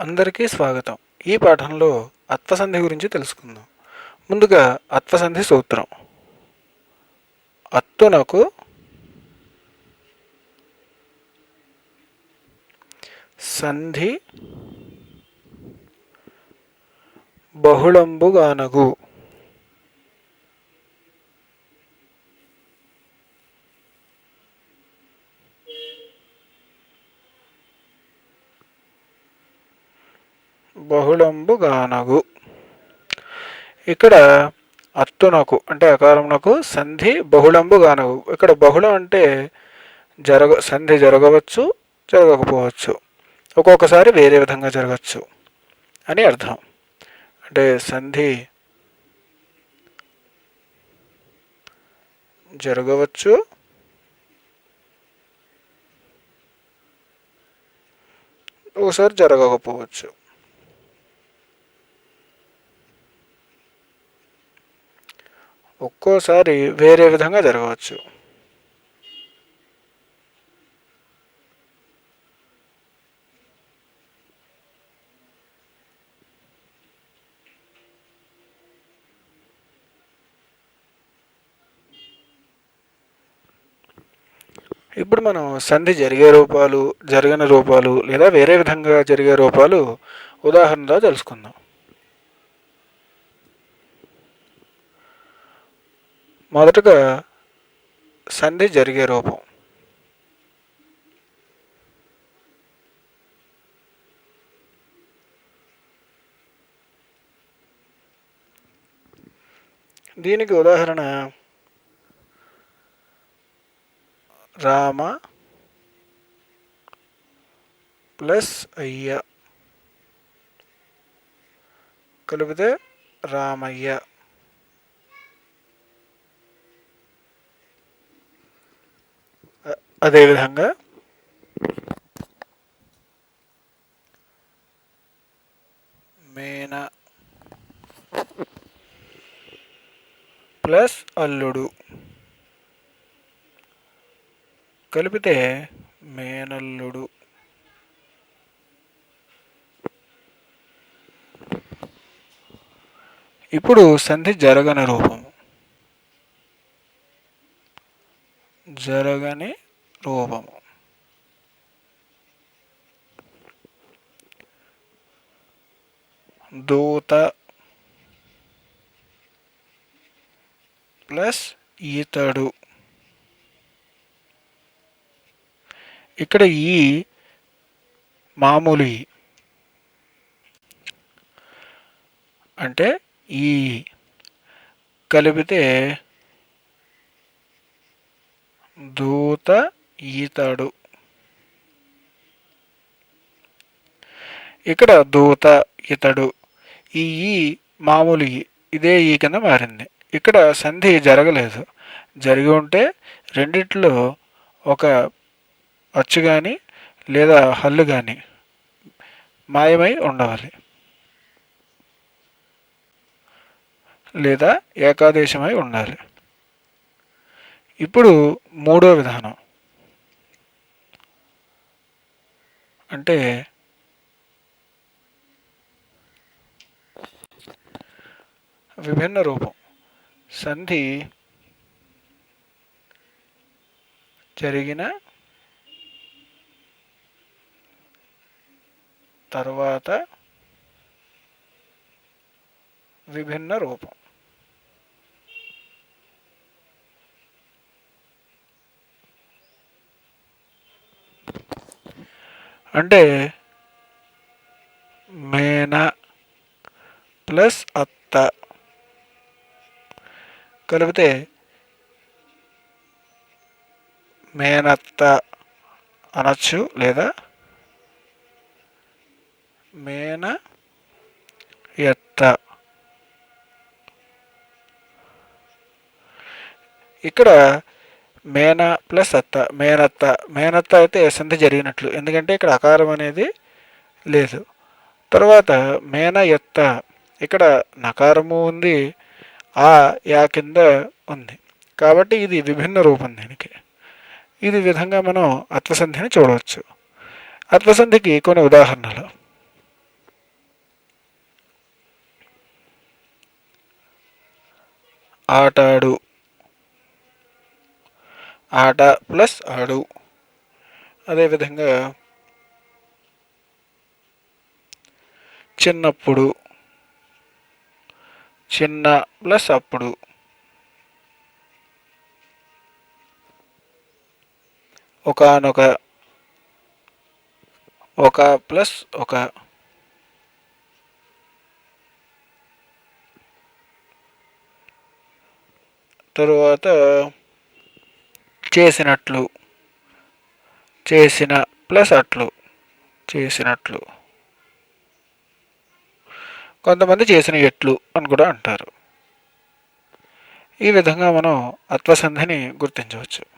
అందరికీ స్వాగతం. ఈ పాఠంలో అత్వసంధి గురించి తెలుసుకుందాం. ముందుగా అత్వసంధి సూత్రం. అత్తునకు సంధి బహుళంబుగానగు. బహుళంబుగానగు. ఇక్కడ అత్తునకు అంటే అకారమునకు సంధి బహుళంబుగానగు. ఇక్కడ బహుళం అంటే సంధి జరగవచ్చు, జరగకపోవచ్చు, ఒక్కొక్కసారి వేరే విధంగా జరగచ్చు అని అర్థం. అంటే సంధి జరగవచ్చు, ఒకసారి జరగకపోవచ్చు. ఒక్కోసారి వేరే విధంగా జరగవచ్చు. ఇప్పుడు మనం సంధి జరిగే రూపాలు, జరగని రూపాలు లేదా వేరే విధంగా జరిగే రూపాలు ఉదాహరణలో తెలుసుకుందాం. మొదటగా సంధి జరిగే రూపం. దీనికి ఉదాహరణ రామ ప్లస్ అయ్య కలిపితే రామయ్య. అదేవిధంగా మేన ప్లస్ అల్లుడు కలిపితే మేనల్లుడు. ఇప్పుడు సంధి జరగని రూపం. జరగని రూపము దూత ప్లస్ ఈతడు. ఇక్కడ ఈ మామూలు అంటే ఈ కలిపితే దూత ఈతడు. ఇక్కడ దూత ఇతడు ఈ మామూలు ఇదే ఈ కింద మారింది. ఇక్కడ సంధి జరగలేదు. జరిగి ఉంటే రెండిట్లో ఒక అచ్చు కానీ లేదా హల్లు కానీ మాయమై ఉండవాలి, లేదా ఏకాదేశమై ఉండాలి. ఇప్పుడు మూడో విధానం అంటే విభిన్న రూపం. సంధి జరిగిన తర్వాత విభిన్న రూపం. అంటే మేన ప్లస్ అత్త కలిపితే మేనత్త అనొచ్చు, లేదా మేన ఎత్త. ఇక్కడ మేన ప్లస్ అత్త మేనత్త. మేనత్త అయితే సంధి జరిగినట్లు, ఎందుకంటే ఇక్కడ అకారం అనేది లేదు. తర్వాత మేన ఎత్త, ఇక్కడ నకారము ఉంది, యా కింద ఉంది, కాబట్టి ఇది విభిన్న రూపం. దీనికి ఇది విధంగా మనం అత్వసంధిని చూడవచ్చు. అత్వసంధికి కొన్ని ఉదాహరణలు. ఆటాడు, ఆట ప్లస్ ఆడు. అదేవిధంగా చిన్నప్పుడు, చిన్న ప్లస్ అప్పుడు. ఒకానొక, ఒక ప్లస్ ఒక. తరువాత చేసినట్లు, చేసిన ప్లస్ అట్లు, చేసినట్లు. కొంతమంది చేసిన ఎట్లు అని కూడా అంటారు. ఈ విధంగా మనం అత్వసంధిని గుర్తించవచ్చు.